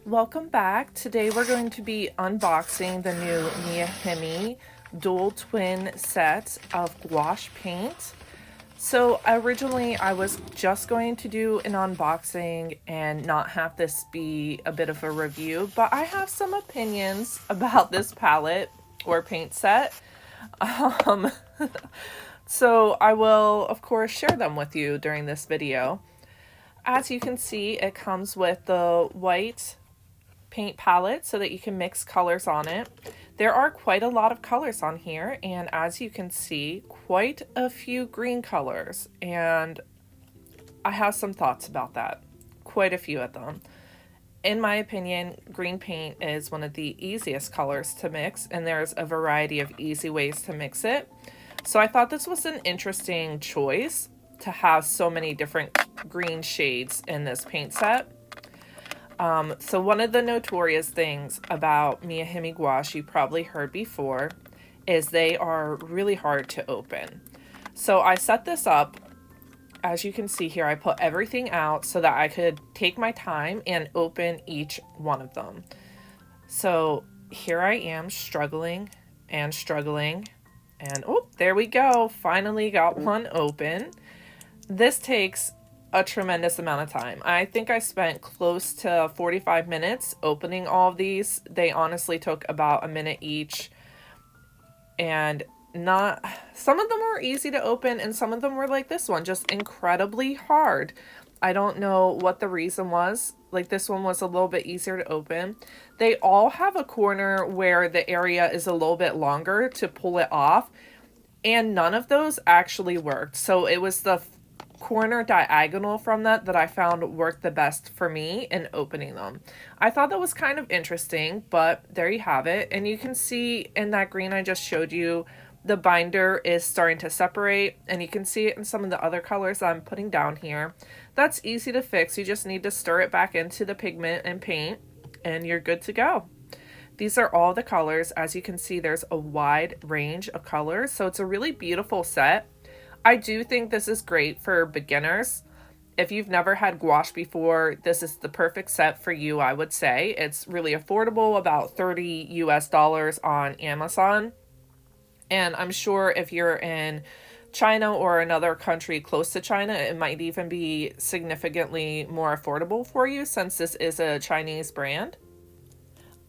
Welcome back. Today we're going to be unboxing the new Miya Himi dual twin set of gouache paint. So originally I was just going to do an unboxing and not have this be a bit of a review, but I have some opinions about this palette or paint set. So I will of course share them with you during this video. As you can see, it comes with the white paint palette so that you can mix colors on it. There are quite a lot of colors on here, and as you can see, quite a few green colors, and I have some thoughts about that. Quite a few of them. In my opinion, green paint is one of the easiest colors to mix, and there's a variety of easy ways to mix it. So I thought this was an interesting choice to have so many different green shades in this paint set. So one of the notorious things about Miya Himi gouache you probably heard before is they are really hard to open. So I set this up, as you can see here, I put everything out so that I could take my time and open each one of them. So here I am struggling and struggling, and oh, there we go. Finally got one open. This takes a tremendous amount of time. I think I spent close to 45 minutes opening all of these. They honestly took about a minute each, and some of them were easy to open and some of them were like this one, just incredibly hard. I don't know what the reason was. Like this one was a little bit easier to open. They all have a corner where the area is a little bit longer to pull it off, and none of those actually worked. So it was the corner diagonal from that I found worked the best for me in opening them. I thought that was kind of interesting, but there you have it. And you can see in that green I just showed you, the binder is starting to separate, and you can see it in some of the other colors I'm putting down here. That's easy to fix. You just need to stir it back into the pigment and paint, and you're good to go. These are all the colors. As you can see, there's a wide range of colors, so it's a really beautiful set. I do think this is great for beginners. If you've never had gouache before, this is the perfect set for you, I would say. It's really affordable, about $30 US on Amazon. And I'm sure if you're in China or another country close to China, it might even be significantly more affordable for you since this is a Chinese brand.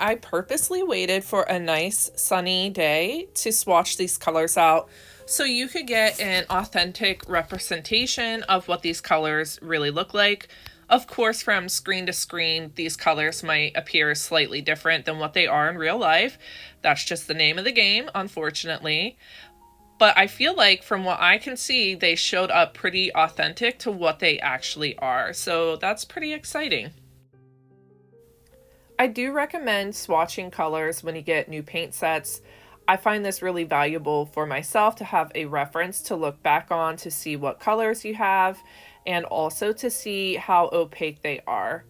I purposely waited for a nice sunny day to swatch these colors out so you could get an authentic representation of what these colors really look like. Of course, from screen to screen, these colors might appear slightly different than what they are in real life. That's just the name of the game, unfortunately. But I feel like from what I can see, they showed up pretty authentic to what they actually are. So that's pretty exciting. I do recommend swatching colors when you get new paint sets. I find this really valuable for myself to have a reference to look back on to see what colors you have and also to see how opaque they are.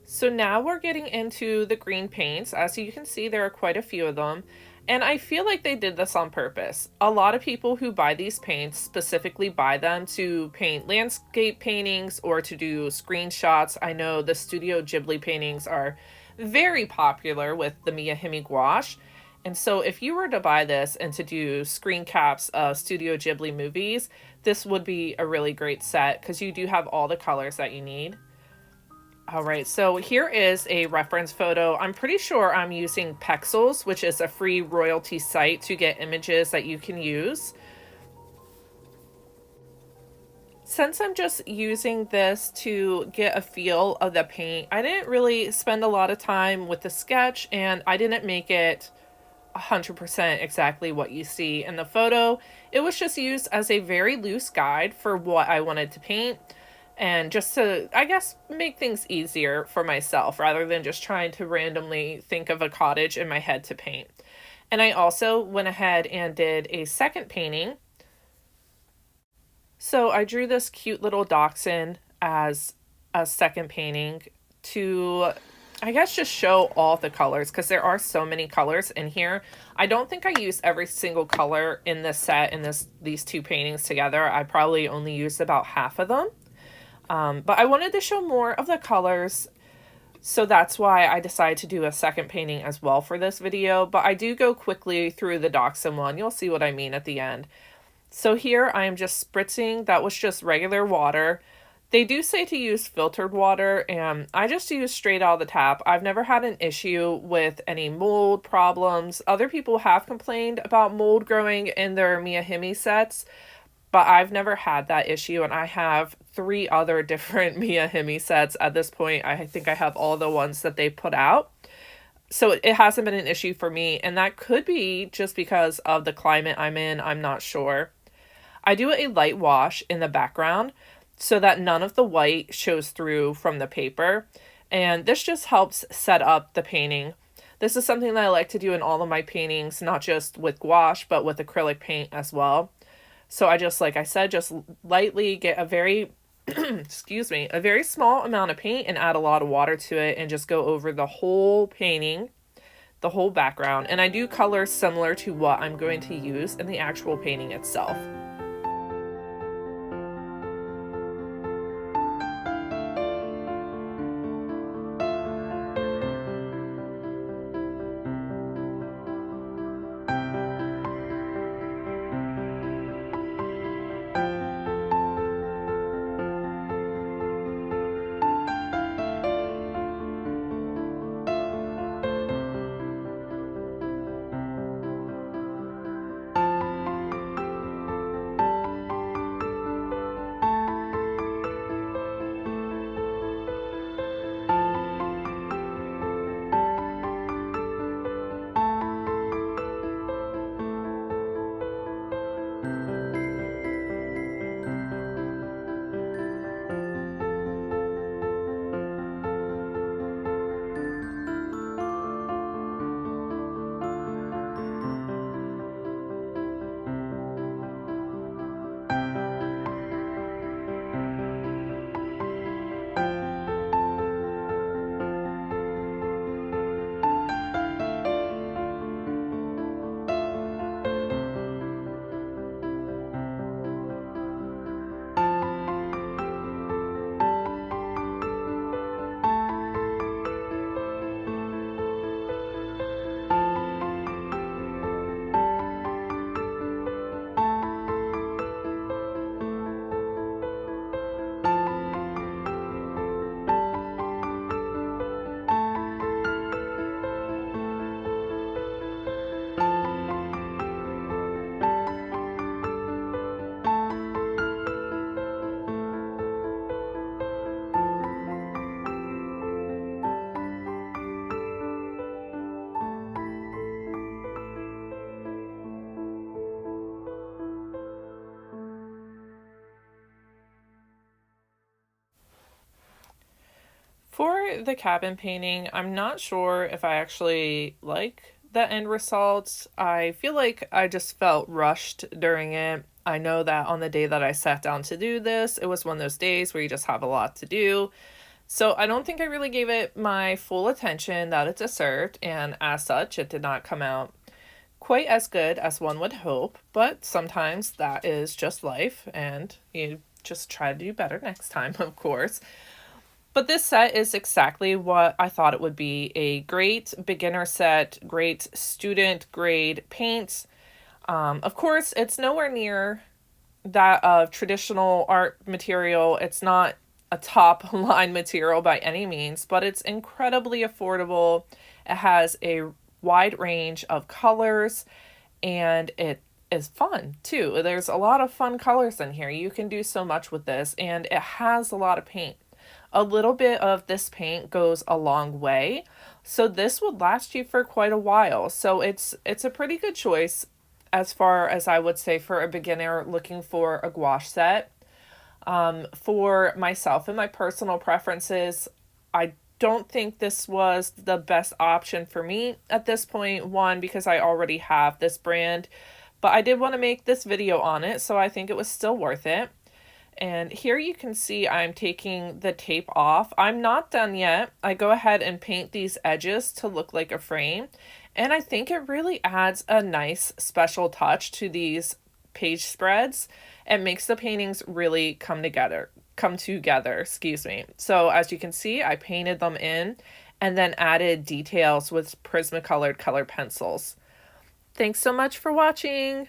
So now we're getting into the green paints. As you can see, there are quite a few of them, and I feel like they did this on purpose. A lot of people who buy these paints specifically buy them to paint landscape paintings or to do screenshots. I know the Studio Ghibli paintings are very popular with the Miya Himi gouache. And so if you were to buy this and to do screen caps of Studio Ghibli movies, this would be a really great set because you do have all the colors that you need. All right, so here is a reference photo. I'm pretty sure I'm using Pexels, which is a free royalty site to get images that you can use. Since I'm just using this to get a feel of the paint, I didn't really spend a lot of time with the sketch, and I didn't make it 100% exactly what you see in the photo. It was just used as a very loose guide for what I wanted to paint. and just to, I guess, make things easier for myself rather than just trying to randomly think of a cottage in my head to paint. And I also went ahead and did a second painting. So I drew this cute little dachshund as a second painting to, I guess, just show all the colors, because there are so many colors in here. I don't think I used every single color in this set in these two paintings together. I probably only used about half of them. But I wanted to show more of the colors, so that's why I decided to do a second painting as well for this video. But I do go quickly through the dachshund one. You'll see what I mean at the end. So here I am just spritzing. That was just regular water. They do say to use filtered water, and I just use straight out of the tap. I've never had an issue with any mold problems. Other people have complained about mold growing in their Miya Himi sets, but I've never had that issue, and I have 3 other different Miya Himi sets at this point. I think I have all the ones that they put out. So it hasn't been an issue for me, and that could be just because of the climate I'm in. I'm not sure. I do a light wash in the background so that none of the white shows through from the paper, and this just helps set up the painting. This is something that I like to do in all of my paintings, not just with gouache, but with acrylic paint as well. So I just, like I said, just lightly get a very, excuse me, a very small amount of paint and add a lot of water to it and just go over the whole painting, the whole background. And I do colors similar to what I'm going to use in the actual painting itself. For the cabin painting, I'm not sure if I actually like the end results. I feel like I just felt rushed during it. I know that on the day that I sat down to do this, it was one of those days where you just have a lot to do. So I don't think I really gave it my full attention that it deserved, and as such, it did not come out quite as good as one would hope, but sometimes that is just life, and you just try to do better next time, of course. But this set is exactly what I thought it would be. A great beginner set, great student grade paint. Of course, it's nowhere near that of traditional art material. It's not a top line material by any means, but it's incredibly affordable. It has a wide range of colors, and it is fun too. There's a lot of fun colors in here. You can do so much with this, and it has a lot of paint. A little bit of this paint goes a long way, so this would last you for quite a while. So it's a pretty good choice as far as I would say for a beginner looking for a gouache set. For myself and my personal preferences, I don't think this was the best option for me at this point. One, because I already have this brand, but I did want to make this video on it, so I think it was still worth it. And here you can see I'm taking the tape off. I'm not done yet. I go ahead and paint these edges to look like a frame. And I think it really adds a nice special touch to these page spreads and makes the paintings really come together, excuse me. So as you can see, I painted them in and then added details with Prismacolor color pencils. Thanks so much for watching.